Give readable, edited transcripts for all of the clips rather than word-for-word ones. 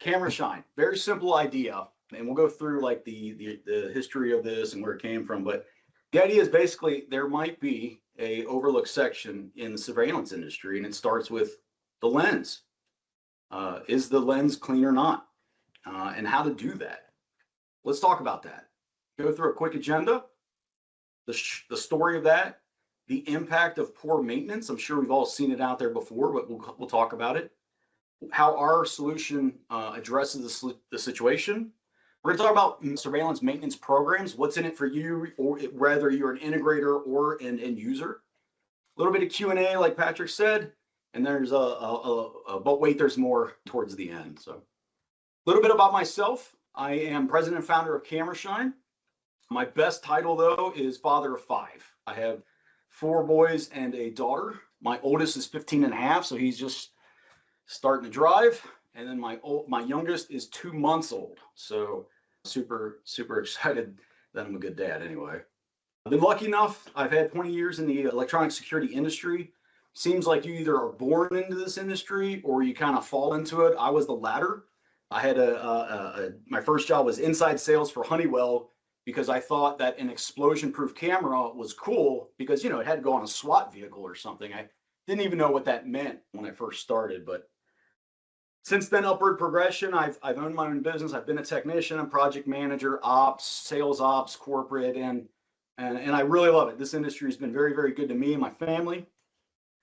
CameraShine, very simple idea, and we'll go through like the history of this and where it came from. But the idea is basically there might be a overlooked section in the surveillance industry, and it starts with the lens. Is the lens clean or not? And how to do that. Let's talk about that. Go through a quick agenda, the story of that, the impact of poor maintenance. I'm sure we've all seen it out there before, but we'll talk about it. How our solution addresses the situation. We're going to talk about surveillance maintenance programs, what's in it for you, or whether you're an integrator or an end user. A little bit of Q&A, like Patrick said, and there's but wait, there's more towards the end. So a little bit about myself. I am president and founder of CameraShine. My best title, though, is father of 5. I have 4 boys and a daughter. My oldest is 15 and a half, so he's just starting to drive. And then my youngest is 2 months old. So super excited that I'm a good dad anyway. I've been lucky enough. I've had 20 years in the electronic security industry. Seems like you either are born into this industry or you kind of fall into it. I was the latter. I had my first job was inside sales for Honeywell because I thought that an explosion-proof camera was cool because, you know, it had to go on a SWAT vehicle or something. I didn't even know what that meant when I first started, but since then, upward progression. I've owned my own business. I've been a technician, a project manager, ops, sales ops, corporate, and I really love it. This industry has been very, very good to me and my family.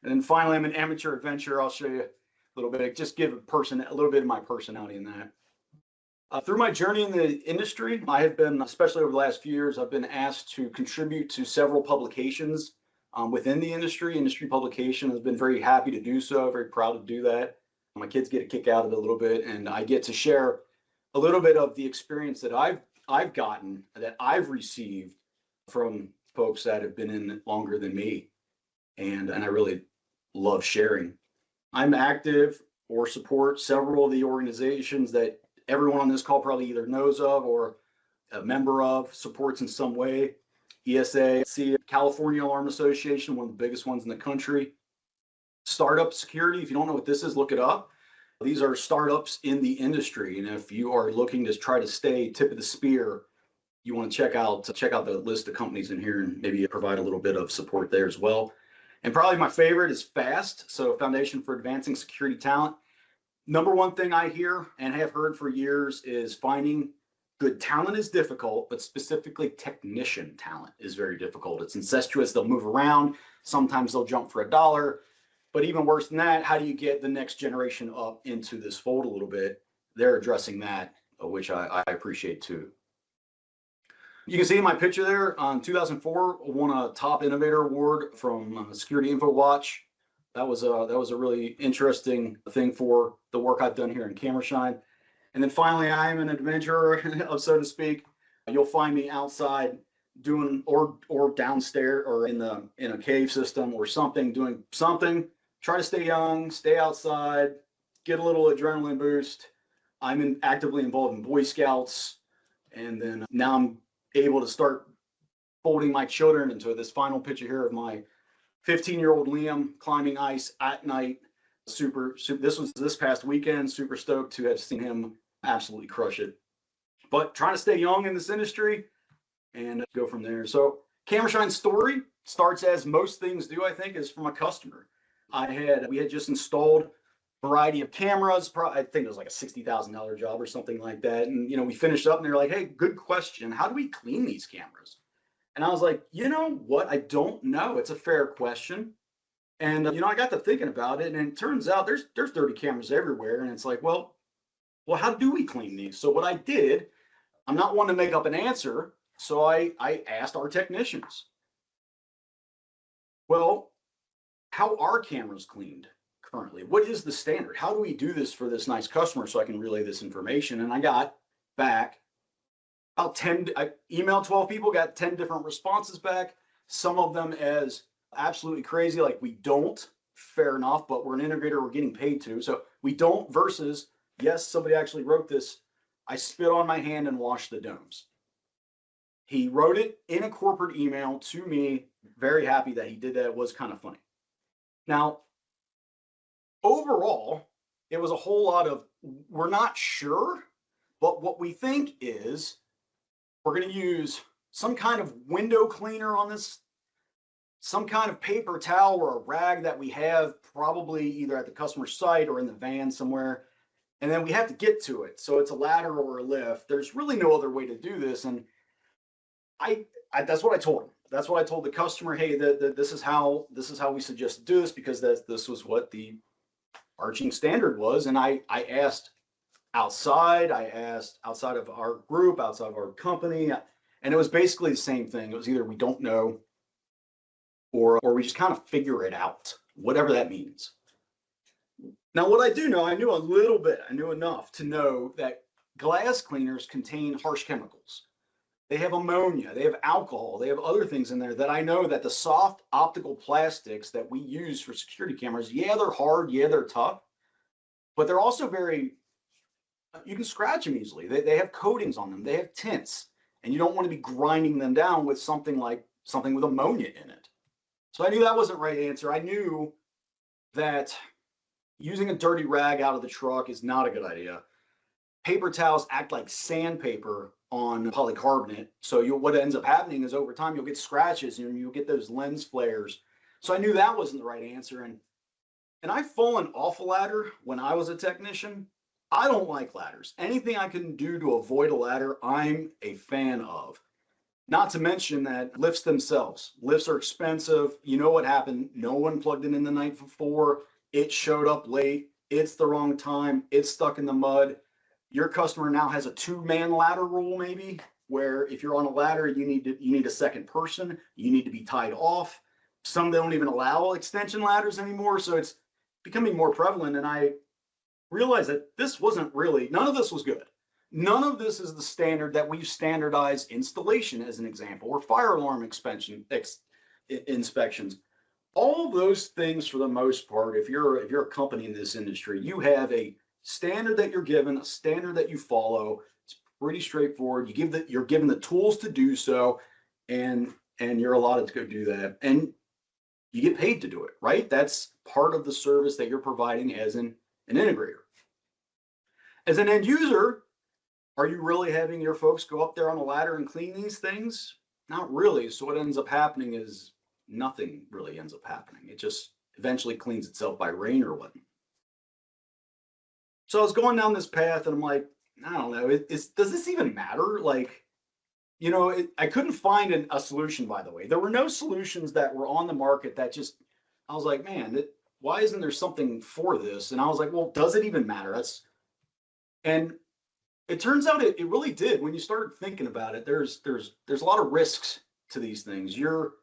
And then finally, I'm an amateur adventurer. I'll show you a little bit, just give a little bit of my personality in that. Through my journey in the industry, I have been, especially over the last few years, I've been asked to contribute to several publications within the industry. Industry publication has been very happy to do so, very proud to do that. My kids get a kick out of it a little bit, and I get to share a little bit of the experience that I've gotten, that I've received from folks that have been in it longer than me, and I really love sharing. I'm active or support several of the organizations that everyone on this call probably either knows of or a member of, supports in some way. ESA, California Alarm Association, one of the biggest ones in the country. Startup security, if you don't know what this is, look it up. These are startups in the industry, and if you are looking to try to stay tip of the spear, you want to check out the list of companies in here and maybe provide a little bit of support there as well. And probably my favorite is FAST, so Foundation for Advancing Security Talent. Number one thing I hear and have heard for years is finding good talent is difficult, but specifically technician talent is very difficult. It's incestuous. They'll move around. Sometimes they'll jump for $1. But even worse than that, how do you get the next generation up into this fold a little bit? They're addressing that, which I appreciate too. You can see in my picture there, on 2004, won a top innovator award from Security Info Watch. That was a really interesting thing for the work I've done here in CameraShine. And then finally, I am an adventurer, so to speak. You'll find me outside doing or downstairs or in a cave system or something, doing something. Try to stay young, stay outside, get a little adrenaline boost. I'm actively involved in Boy Scouts, and then now I'm able to start folding my children into this final picture here of my 15-year-old Liam climbing ice at night. This was this past weekend. Super stoked to have seen him absolutely crush it. But trying to stay young in this industry and go from there. So CameraShine's story starts, as most things do, I think, is from a customer. We had just installed a variety of cameras. I think it was like a $60,000 job or something like that. And, you know, we finished up and they're like, hey, good question. How do we clean these cameras? And I was like, you know what? I don't know. It's a fair question. And, you know, I got to thinking about it, and it turns out there's dirty cameras everywhere. And it's like, well, how do we clean these? So what I did, I'm not one to make up an answer. So I asked our technicians, well, how are cameras cleaned currently? What is the standard? How do we do this for this nice customer so I can relay this information? And I got back about 10, I emailed 12 people, got 10 different responses back. Some of them as absolutely crazy, like we don't, fair enough, but we're an integrator, we're getting paid to. So we don't versus, yes, somebody actually wrote this. I spit on my hand and washed the domes. He wrote it in a corporate email to me. Very happy that he did that. It was kind of funny. Now, overall, it was a whole lot of, we're not sure, but what we think is we're going to use some kind of window cleaner on this, some kind of paper towel or a rag that we have probably either at the customer site or in the van somewhere. And then we have to get to it. So it's a ladder or a lift. There's really no other way to do this. And I that's what I told him. That's what I told the customer. Hey, this is how we suggest do this, because this was what the arching standard was. And I asked outside. I asked outside of our group, outside of our company, and it was basically the same thing. It was either we don't know, or we just kind of figure it out, whatever that means. Now, what I do know, I knew a little bit. I knew enough to know that glass cleaners contain harsh chemicals. They have ammonia, they have alcohol, they have other things in there that I know that the soft optical plastics that we use for security cameras, yeah, they're hard, yeah, they're tough, but they're also very, you can scratch them easily. They have coatings on them, they have tints, and you don't want to be grinding them down with something with ammonia in it. So I knew that wasn't the right answer. I knew that using a dirty rag out of the truck is not a good idea. Paper towels act like sandpaper on polycarbonate. So what ends up happening is over time you'll get scratches and you'll get those lens flares. So I knew that wasn't the right answer. And I've fallen off a ladder when I was a technician. I don't like ladders. Anything I can do to avoid a ladder, I'm a fan of. Not to mention that lifts themselves. Lifts are expensive. You know what happened? No one plugged it in the night before. It showed up late. It's the wrong time. It's stuck in the mud. Your customer now has a 2-man ladder rule, maybe, where if you're on a ladder, you need a second person. You need to be tied off. Some don't even allow extension ladders anymore, so it's becoming more prevalent. And I realized that this wasn't really, none of this was good. None of this is the standard that we've standardized installation, as an example, or fire alarm inspections. All of those things, for the most part, if you're a company in this industry, you have a standard that you're given, a standard that you follow. It's pretty straightforward. You're given the tools to do so, and you're allotted to go do that, and you get paid to do it, right? That's part of the service that you're providing as an integrator. As an end user, are you really having your folks go up there on a ladder and clean these things? Not really. So what ends up happening is nothing really ends up happening. It just eventually cleans itself by rain or what. So I was going down this path and I'm like, I don't know, does this even matter? Like, you know, I couldn't find a solution, by the way. There were no solutions that were on the market that just, I was like, man, why isn't there something for this? And I was like, well, does it even matter? And it turns out it really did. When you started thinking about it, there's a lot of risks to these things. You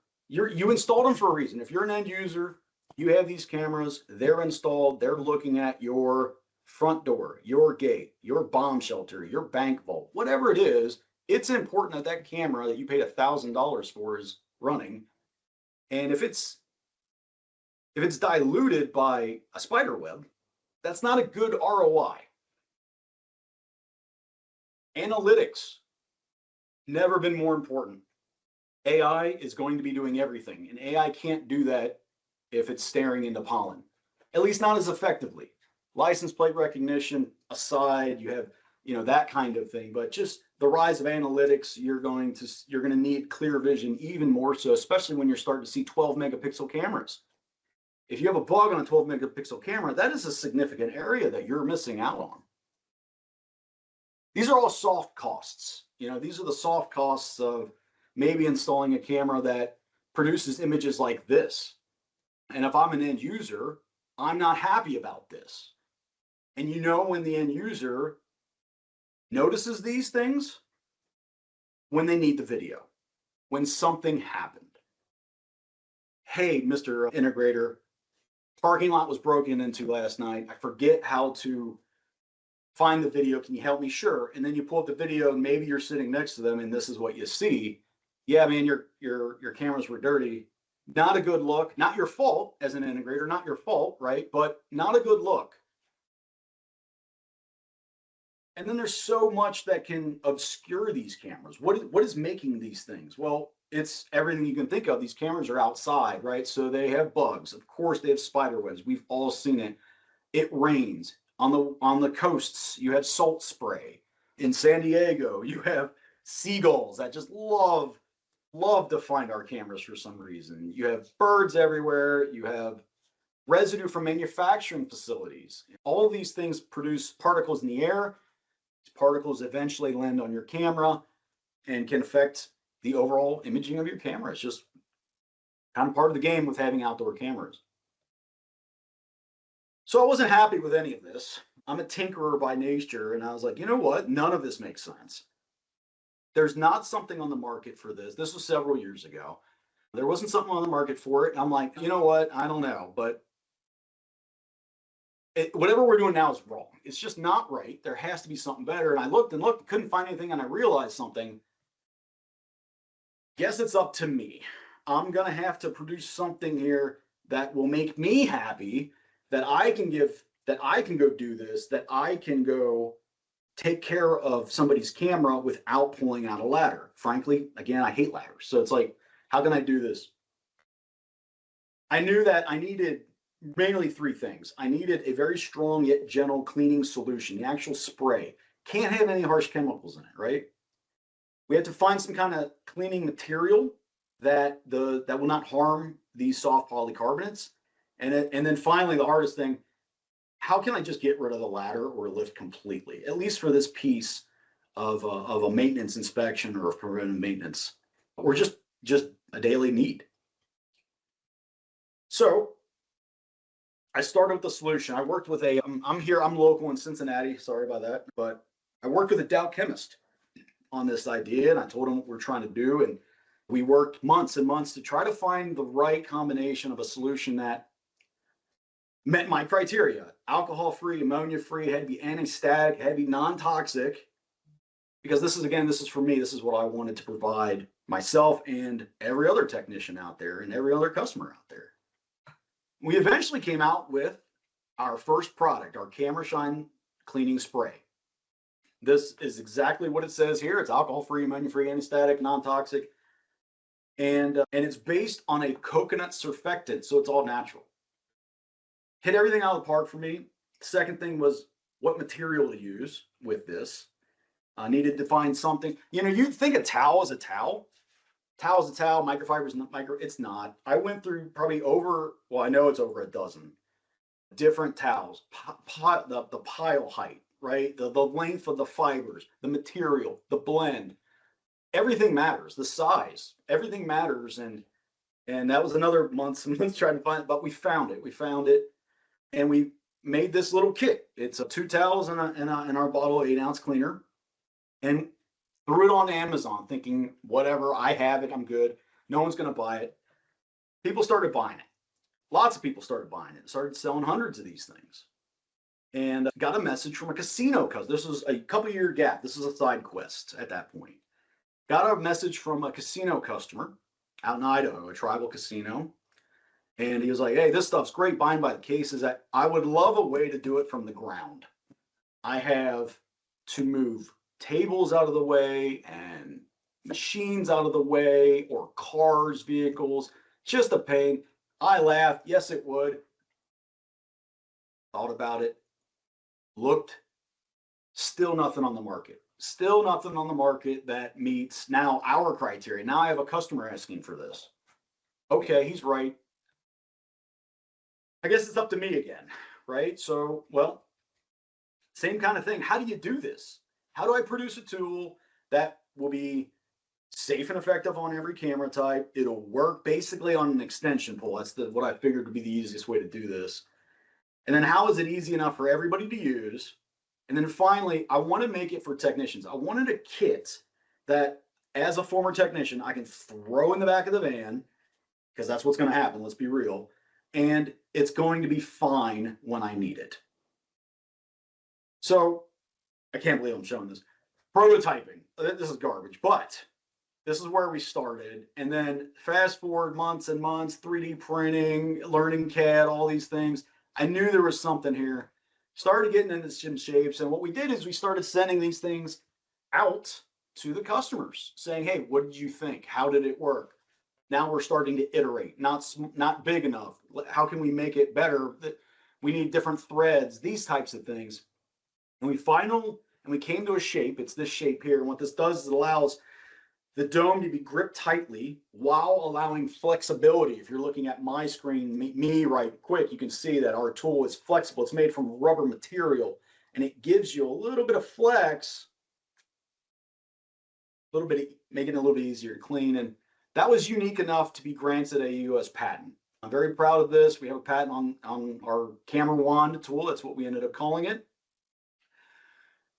installed them for a reason. If you're an end user, you have these cameras, they're installed, they're looking at your front door, your gate, your bomb shelter, your bank vault, whatever it is. It's important that that camera that you paid $1,000 for is running. And if it's diluted by a spider web, that's not a good ROI. Analytics, never been more important. AI is going to be doing everything, and AI can't do that if it's staring into pollen, at least not as effectively. License plate recognition aside, you have, you know, that kind of thing, but just the rise of analytics, you're going to need clear vision even more so, especially when you're starting to see 12 megapixel cameras. If you have a bug on a 12 megapixel camera, that is a significant area that you're missing out on. These are all soft costs. You know, these are the soft costs of maybe installing a camera that produces images like this. And if I'm an end user, I'm not happy about this. And you know, when the end user notices these things, when they need the video, when something happened. Hey, Mr. Integrator, parking lot was broken into last night. I forget how to find the video. Can you help me? Sure. And then you pull up the video and maybe you're sitting next to them and this is what you see. Yeah, man, your cameras were dirty. Not a good look. Not your fault as an integrator, not your fault, right? But not a good look. And then there's so much that can obscure these cameras. What is making these things? Well, it's everything you can think of. These cameras are outside, right? So they have bugs. Of course, they have spider webs. We've all seen it. It rains. On the coasts, you have salt spray. In San Diego, you have seagulls that just love to find our cameras for some reason. You have birds everywhere. You have residue from manufacturing facilities. All of these things produce particles in the air. These particles eventually land on your camera and can affect the overall imaging of your camera. It's just kind of part of the game with having outdoor cameras. So I wasn't happy with any of this. I'm a tinkerer by nature, and I was like, you know what? None of this makes sense. There's not something on the market for this. This was several years ago. There wasn't something on the market for it. I'm like, you know what? I don't know, but whatever we're doing now is wrong. It's just not right. There has to be something better. And I looked and looked, couldn't find anything, and I realized something. Guess it's up to me. I'm going to have to produce something here that will make me happy, that I can go do this, that I can go take care of somebody's camera without pulling out a ladder. Frankly, again, I hate ladders. So it's like, how can I do this? I knew that I needed mainly three things. I needed a very strong yet gentle cleaning solution, the actual spray. Can't have any harsh chemicals in it, right? We had to find some kind of cleaning material that will not harm these soft polycarbonates. And then finally, the hardest thing, how can I just get rid of the ladder or lift completely, at least for this piece of a maintenance inspection or a preventive maintenance, or just a daily need. So I started with the solution. I worked with I'm local in Cincinnati, sorry about that, but I worked with a Dow chemist on this idea, and I told him what we're trying to do, and we worked months and months to try to find the right combination of a solution that met my criteria. Alcohol-free, ammonia-free, had to be anti-static, had to be non-toxic, because this is for me, this is what I wanted to provide myself and every other technician out there and every other customer out there. We eventually came out with our first product, our CameraShine cleaning spray. This is exactly what it says here. It's alcohol-free, ammonia-free, anti-static, non-toxic, and it's based on a coconut surfactant, so it's all natural. Hit everything out of the park for me. Second thing was what material to use with this. I needed to find something. You know, you'd think a towel is a towel. Towel is a towel. Microfiber is not micro. It's not. I went through probably I know it's over a dozen different towels. The pile height, right? The length of the fibers, the material, the blend. Everything matters. The size. Everything matters. And that was another months and months trying to find it, but we found it. And we made this little kit. It's 2 towels and our bottle of 8-ounce cleaner, and threw it on Amazon thinking, whatever, I have it, I'm good. No one's going to buy it. People started buying it. Lots of people started buying it. Started selling hundreds of these things. And got a message from a casino, because this was a couple-year gap. This is a side quest at that point. Got a message from a casino customer out in Idaho, a tribal casino. And he was like, hey, this stuff's great, buying by the cases. I would love a way to do it from the ground. I have to move tables out of the way and machines out of the way, or cars, vehicles, just a pain. I laughed. Yes, it would. Thought about it. Looked. Still nothing on the market. Still nothing on the market that meets now our criteria. Now I have a customer asking for this. Okay, he's right. I guess it's up to me again, right? So, well, same kind of thing. How do you do this? How do I produce a tool that will be safe and effective on every camera type? It'll work basically on an extension pole. That's what I figured would be the easiest way to do this. And then how is it easy enough for everybody to use? And then finally, I want to make it for technicians. I wanted a kit that, as a former technician, I can throw in the back of the van, because that's what's going to happen. Let's be real. And it's going to be fine when I need it. So I can't believe I'm showing this. Prototyping. This is garbage, but this is where we started. And then fast forward months and months, 3D printing, learning CAD, all these things. I knew there was something here. Started getting into some shapes. And what we did is we started sending these things out to the customers saying, hey, what did you think? How did it work? Now we're starting to iterate. Not big enough. How can we make it better? We need different threads, these types of things. And we came to a shape. It's this shape here. And what this does is it allows the dome to be gripped tightly while allowing flexibility. If you're looking at my screen, me right quick, you can see that our tool is flexible. It's made from rubber material, and it gives you a little bit of flex, making it a little bit easier to clean. And that was unique enough to be granted a US patent. I'm very proud of this. We have a patent on our camera wand tool. That's what we ended up calling it.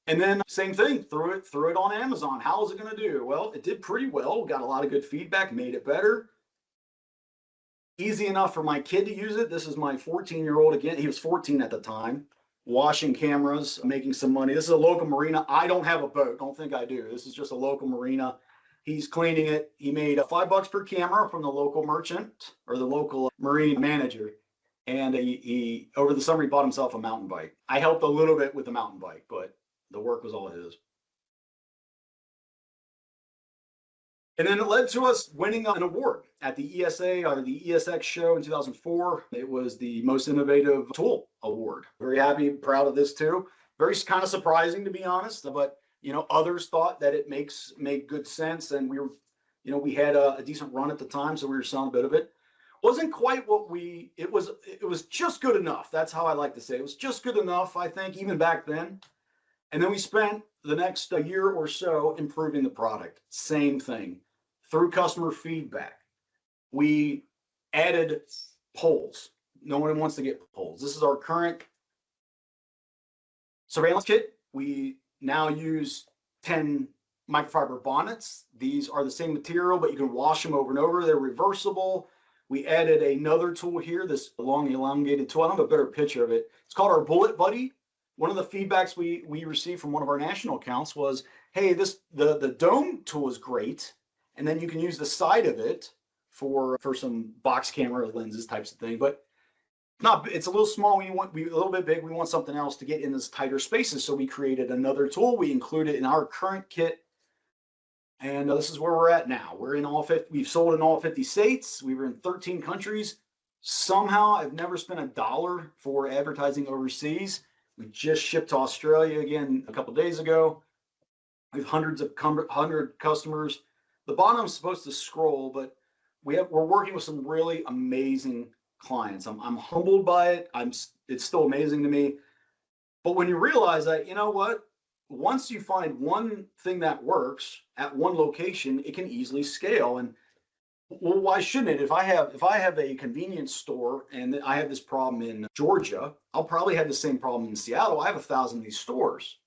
And then same thing, threw it on Amazon. How is it going to do? Well, it did pretty well. Got a lot of good feedback, made it better. Easy enough for my kid to use it. This is my 14-year-old again. He was 14 at the time, washing cameras, making some money. This is a local marina. I don't have a boat. Don't think I do. This is just a local marina. He's cleaning it. He made $5 per camera from the local merchant or the local marine manager. And he over the summer, he bought himself a mountain bike. I helped a little bit with the mountain bike, but the work was all his. And then it led to us winning an award at the ESA or the ESX show in 2004. It was the Most Innovative Tool Award. Very happy, proud of this too. Very kind of surprising, to be honest, but others thought that it made good sense, and we had a decent run at the time, so we were selling a bit of it. Wasn't quite what it was just good enough. That's how I like to say it. It was just good enough, I think, even back then. And then we spent the next year or so improving the product. Same thing. Through customer feedback, we added poles. No one wants to get poles. This is our current surveillance kit. We now use 10 microfiber bonnets. These are the same material, but you can wash them over and over. They're reversible. We added another tool here, this long elongated tool. I don't have a better picture of it. It's called our Bullet Buddy. One of the feedbacks we received from one of our national accounts was, hey, the dome tool is great, and then you can use the side of it for some box camera lenses types of thing, but it's a little small. We a little bit big. We want something else to get in those tighter spaces. So we created another tool. We included in our current kit, and this is where we're at now. We're in all 50. We've sold in all 50 states. We were in 13 countries. Somehow, I've never spent $1 for advertising overseas. We just shipped to Australia again a couple of days ago. We have hundred customers. The bottom's supposed to scroll, but we're working with some really amazing clients. I'm humbled by it. It's still amazing to me. But when you realize that, you know what? Once you find one thing that works at one location, it can easily scale. And well, why shouldn't it? If I have a convenience store and I have this problem in Georgia, I'll probably have the same problem in Seattle. I have 1,000 of these stores.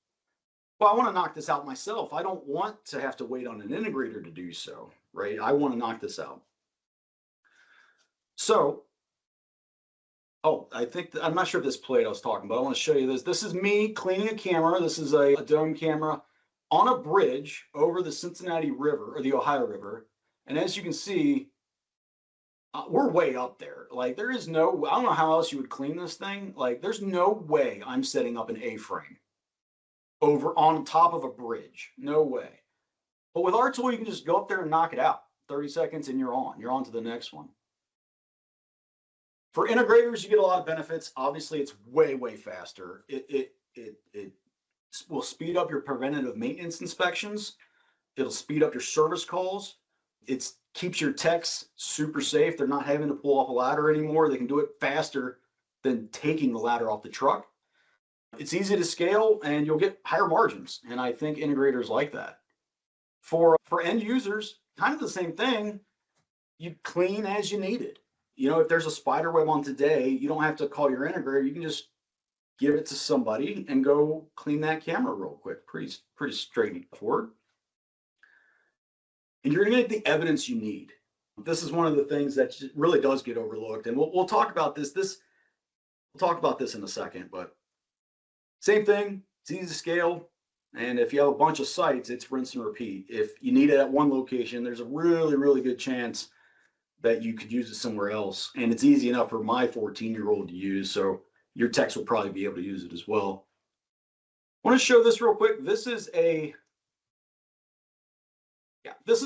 Well, I want to knock this out myself. I don't want to have to wait on an integrator to do so, right? I want to knock this out. So, I'm not sure if this played I was talking, but I want to show you this. This is me cleaning a camera. This is a dome camera on a bridge over the Cincinnati River or the Ohio River. And as you can see, we're way up there. Like I don't know how else you would clean this thing. Like there's no way I'm setting up an A-frame over on top of a bridge. No way. But with our tool, you can just go up there and knock it out. 30 seconds and you're on. You're on to the next one. For integrators, you get a lot of benefits. Obviously, it's way, way faster. It will speed up your preventative maintenance inspections. It'll speed up your service calls. It keeps your techs super safe. They're not having to pull off a ladder anymore. They can do it faster than taking the ladder off the truck. It's easy to scale and you'll get higher margins. And I think integrators like that. For end users, kind of the same thing. You clean as you need it. If there's a spider web on today, you don't have to call your integrator. You can just give it to somebody and go clean that camera real quick. Pretty straightforward. And you're going to get the evidence you need. This is one of the things that really does get overlooked. And we'll talk about this. We'll talk about this in a second, but same thing. It's easy to scale. And if you have a bunch of sites, it's rinse and repeat. If you need it at one location, there's a really, really good chance that you could use it somewhere else. And it's easy enough for my 14-year-old to use. So your techs will probably be able to use it as well. I want to show this real quick. This is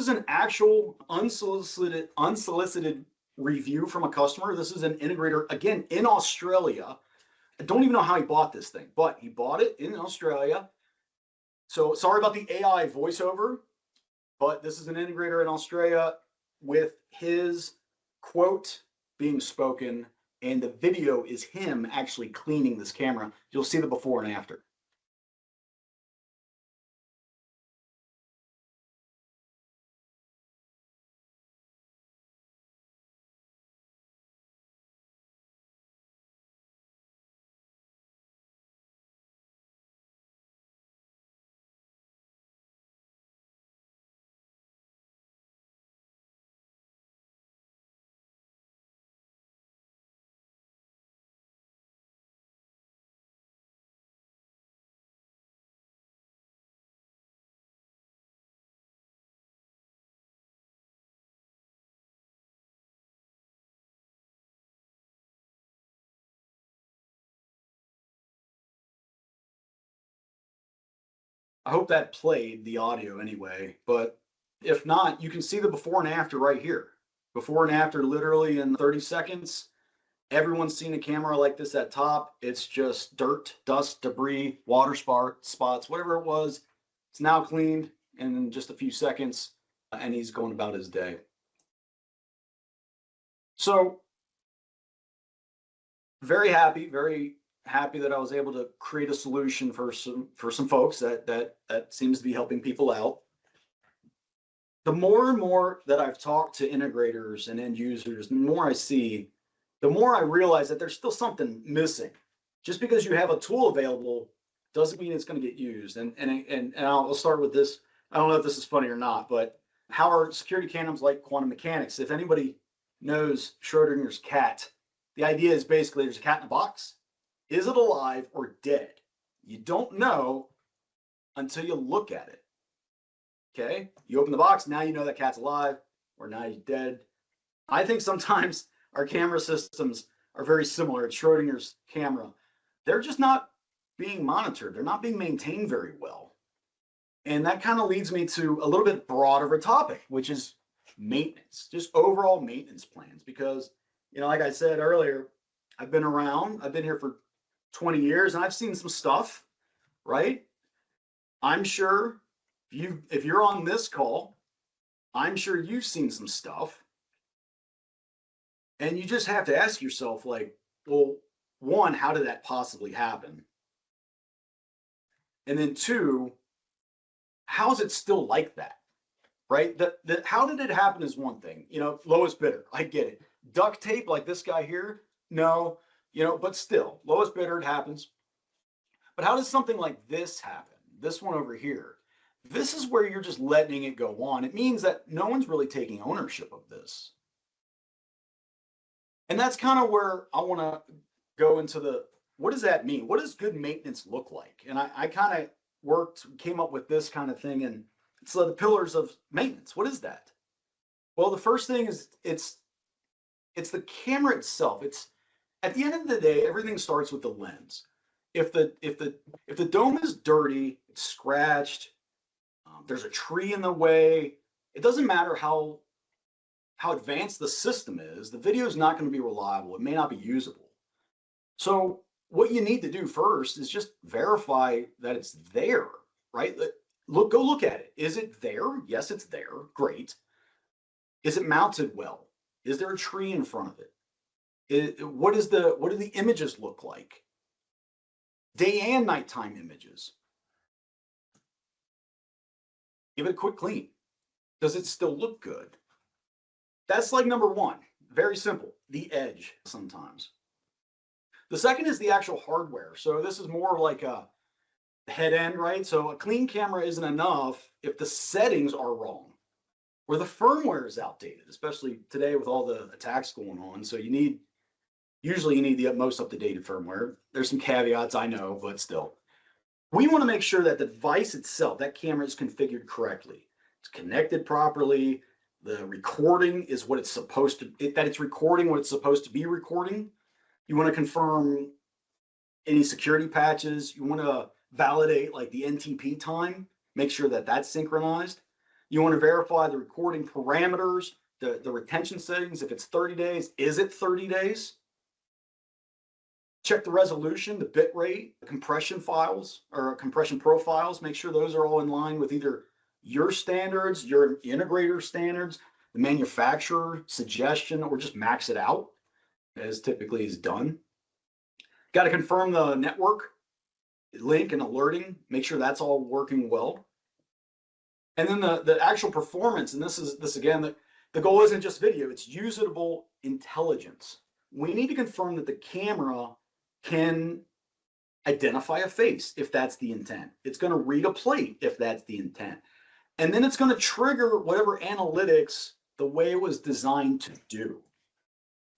an actual unsolicited review from a customer. This is an integrator, again, in Australia, I don't even know how he bought this thing, but he bought it in Australia. So sorry about the AI voiceover, but this is an integrator in Australia with his quote being spoken, and the video is him actually cleaning this camera. You'll see the before and after. I hope that played the audio anyway, but if not, you can see the before and after right here. Before and after, literally in 30 seconds. Everyone's seen a camera like this at top. It's just dirt, dust, debris, water spots, whatever it was. It's now cleaned in just a few seconds, and he's going about his day. So very happy that I was able to create a solution for some folks that seems to be helping people out. The more and more that I've talked to integrators and end users, the more I see, the more I realize that there's still something missing. Just because you have a tool available doesn't mean it's going to get used. And I'll start with this. I don't know if this is funny or not, but how are security cams like quantum mechanics? If anybody knows Schrodinger's cat, the idea is basically there's a cat in a box. Is it alive or dead? You don't know until you look at it. Okay, you open the box, now you know that cat's alive or now he's dead. I think sometimes our camera systems are very similar. It's Schrodinger's camera. They're just not being monitored. They're not being maintained very well. And that kind of leads me to a little bit broader of a topic, which is maintenance, just overall maintenance plans. Because, like I said earlier, I've been around, I've been here for 20 years and I've seen some stuff, right? I'm sure if you're on this call, I'm sure you've seen some stuff. And you just have to ask yourself, like, well, one, how did that possibly happen? And then two, how is it still like that? Right? How did it happen is one thing. Lowest bidder, I get it. Duct tape like this guy here, no, but still, lowest bidder, it happens. But how does something like this happen? This one over here. This is where you're just letting it go on. It means that no one's really taking ownership of this. And that's kind of where I want to go into what does that mean? What does good maintenance look like? And I kind of came up with this kind of thing, and it's the pillars of maintenance. What is that? Well, the first thing is it's the camera itself. It's at the end of the day, everything starts with the lens. If the dome is dirty, it's scratched, there's a tree in the way, it doesn't matter how advanced the system is, the video is not going to be reliable. It may not be usable. So what you need to do first is just verify that it's there, right? Go look at it. Is it there? Yes, it's there. Great. Is it mounted well? Is there a tree in front of it? What do the images look like? Day and nighttime images. Give it a quick clean. Does it still look good? That's like number one. Very simple. The edge sometimes. The second is the actual hardware. So this is more like a head end, right? So a clean camera isn't enough if the settings are wrong or the firmware is outdated, especially today with all the attacks going on. So usually you need the most up-to-date firmware. There's some caveats, I know, but still. We want to make sure that the device itself, that camera, is configured correctly. It's connected properly. The recording is what it's supposed to, that it's recording what it's supposed to be recording. You want to confirm any security patches. You want to validate like the NTP time, make sure that that's synchronized. You want to verify the recording parameters, the retention settings. If it's 30 days, is it 30 days? Check the resolution, the bit rate, the compression files or compression profiles. Make sure those are all in line with either your standards, your integrator standards, the manufacturer suggestion, or just max it out as typically is done. Got to confirm the network link and alerting, make sure that's all working well. And then the actual performance, and this again, the goal isn't just video, it's usable intelligence. We need to confirm that the camera can identify a face if that's the intent. It's going to read a plate if that's the intent. And then it's going to trigger whatever analytics the way it was designed to do.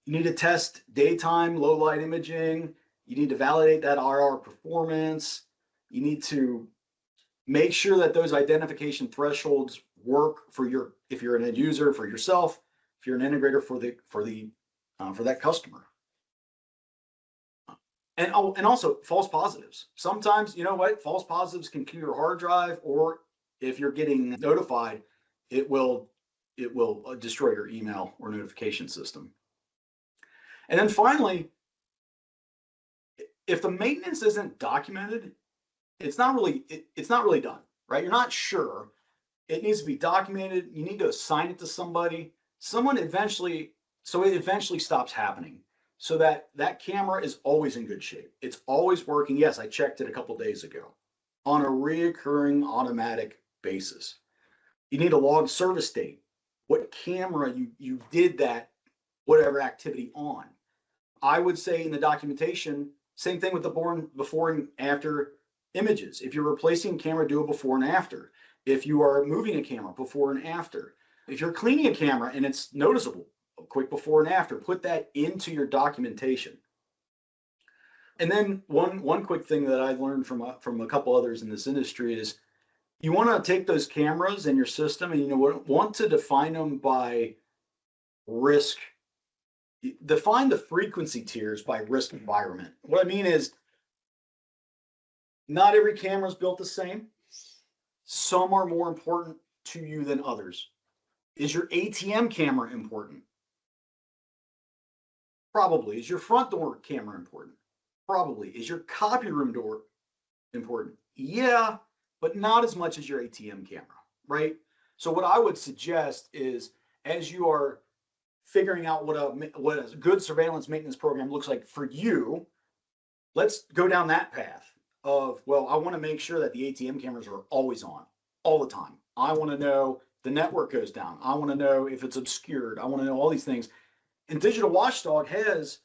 You need to test daytime low light imaging. You need to validate that IR performance. You need to make sure that those identification thresholds work for your, if you're an end user, for yourself, if you're an integrator for that customer. And also false positives. Sometimes, you know what, false positives can kill your hard drive, or if you're getting notified, it will destroy your email or notification system. And then finally, if the maintenance isn't documented, it's not really done, right? You're not sure. It needs to be documented. You need to assign it to somebody. Someone eventually, so it eventually stops happening, so that that camera is always in good shape. It's always working. Yes, I checked it a couple days ago on a reoccurring automatic basis. You need a log service date. What camera you did that whatever activity on. I would say in the documentation, same thing with the before and after images. If you're replacing a camera, do a before and after. If you are moving a camera, before and after. If you're cleaning a camera and it's noticeable, a quick before and after, put that into your documentation. And then one quick thing that I've learned from a couple others in this industry is you want to take those cameras in your system and you want to define them by risk. Define the frequency tiers by risk environment. What I mean is, not every camera is built the same. Some are more important to you than others. Is your ATM camera important? Probably. Is your front door camera important? Probably. Is your copy room door important? Yeah, but not as much as your ATM camera, right? So what I would suggest is, as you are figuring out what a good surveillance maintenance program looks like for you, let's go down that path of, well, I want to make sure that the ATM cameras are always on, all the time. I want to know the network goes down. I want to know if it's obscured. I want to know all these things. And Digital Watchdog has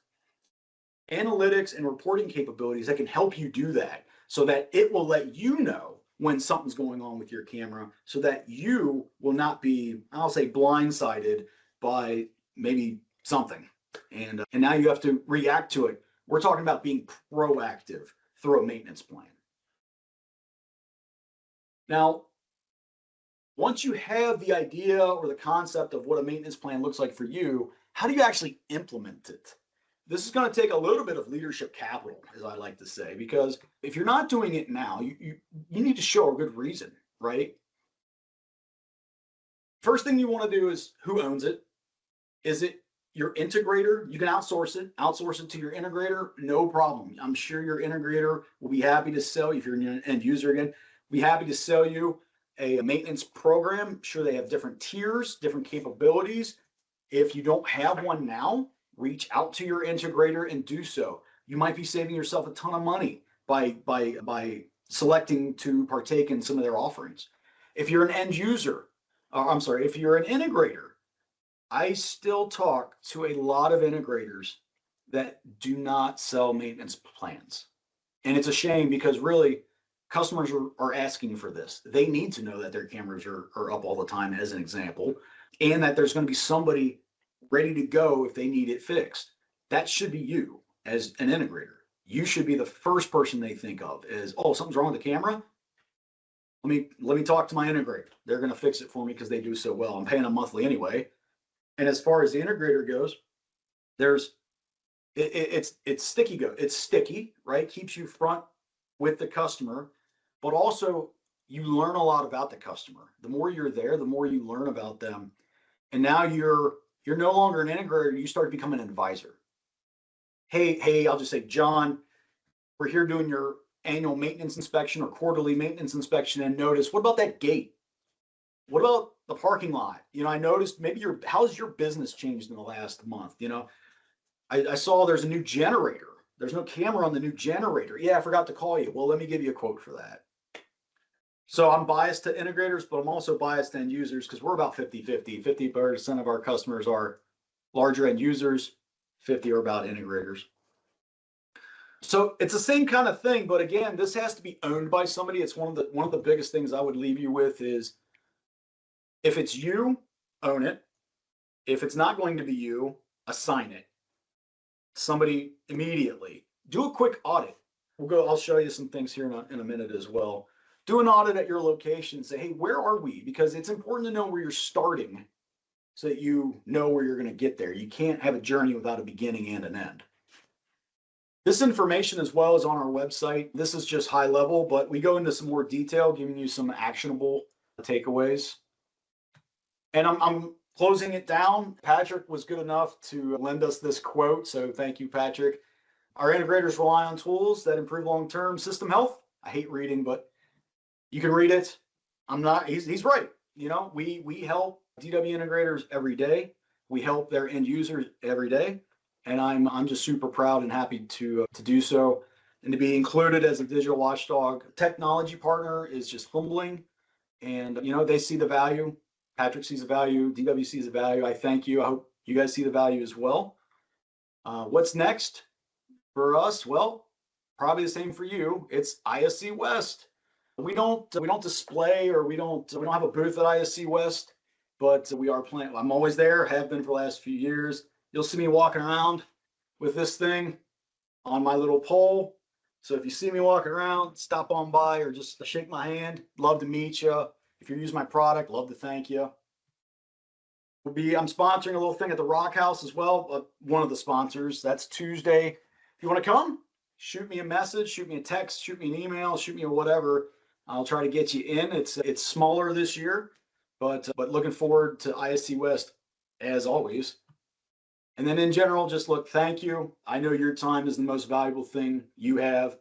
analytics and reporting capabilities that can help you do that, so that it will let you know when something's going on with your camera, so that you will not be, I'll say, blindsided by maybe something. And now you have to react to it. We're talking about being proactive through a maintenance plan. Now, once you have the idea or the concept of what a maintenance plan looks like for you, how do you actually implement it? This is going to take a little bit of leadership capital, as I like to say, because if you're not doing it now, you need to show a good reason, right? First thing you want to do is, who owns it? Is it your integrator? You can outsource it to your integrator, no problem. I'm sure your integrator will be happy to sell you, if you're an end user again, be happy to sell you a maintenance program. I'm sure they have different tiers, different capabilities. If you don't have one now, reach out to your integrator and do so. You might be saving yourself a ton of money by selecting to partake in some of their offerings. If you're an end user, if you're an integrator, I still talk to a lot of integrators that do not sell maintenance plans. And it's a shame, because really customers are asking for this. They need to know that their cameras are up all the time, as an example, and that there's going to be somebody ready to go if they need it fixed. That should be you as an integrator. You should be the first person they think of as, oh, something's wrong with the camera. Let me talk to my integrator. They're going to fix it for me because they do so well. I'm paying them monthly anyway. And as far as the integrator goes, it's sticky, right? Keeps you front with the customer, but also you learn a lot about the customer. The more you're there, the more you learn about them. And now you're no longer an integrator, you start becoming an advisor. hey, I'll just say, John, we're here doing your annual maintenance inspection or quarterly maintenance inspection, and notice, what about that gate? What about the parking lot? I noticed maybe how's your business changed in the last month? I saw there's a new generator. There's no camera on the new generator. Yeah, I forgot to call you. Well, let me give you a quote for that. So I'm biased to integrators, but I'm also biased to end users because we're about 50-50. 50% of our customers are larger end users, 50 are about integrators. So it's the same kind of thing, but again, this has to be owned by somebody. It's one of the biggest things I would leave you with is, if it's you, own it. If it's not going to be you, assign it. Somebody immediately. Do a quick audit. I'll show you some things here in a minute as well. Do an audit at your location and say, hey, where are we? Because it's important to know where you're starting so that you know where you're going to get there. You can't have a journey without a beginning and an end. This information as well is on our website. This is just high level, but we go into some more detail, giving you some actionable takeaways. And I'm closing it down. Patrick was good enough to lend us this quote, so thank you, Patrick. Our integrators rely on tools that improve long-term system health. I hate reading, but you can read it. He's right. We help DW integrators every day. We help their end users every day. And I'm just super proud and happy to do so. And to be included as a digital watchdog technology partner is just humbling. And they see the value. Patrick sees the value. DW sees the value. I thank you. I hope you guys see the value as well. What's next for us? Well, probably the same for you. It's ISC West. We don't display, or we don't have a booth at ISC West, but we are playing. I'm always there. Have been for the last few years. You'll see me walking around with this thing on my little pole. So if you see me walking around, stop on by or just shake my hand. Love to meet you. If you use my product, love to thank you. I'm sponsoring a little thing at the Rock House as well. One of the sponsors. That's Tuesday. If you want to come, shoot me a message, shoot me a text, shoot me an email, shoot me a whatever. I'll try to get you in. It's smaller this year, but looking forward to ISC West as always. And then in general, just thank you. I know your time is the most valuable thing you have.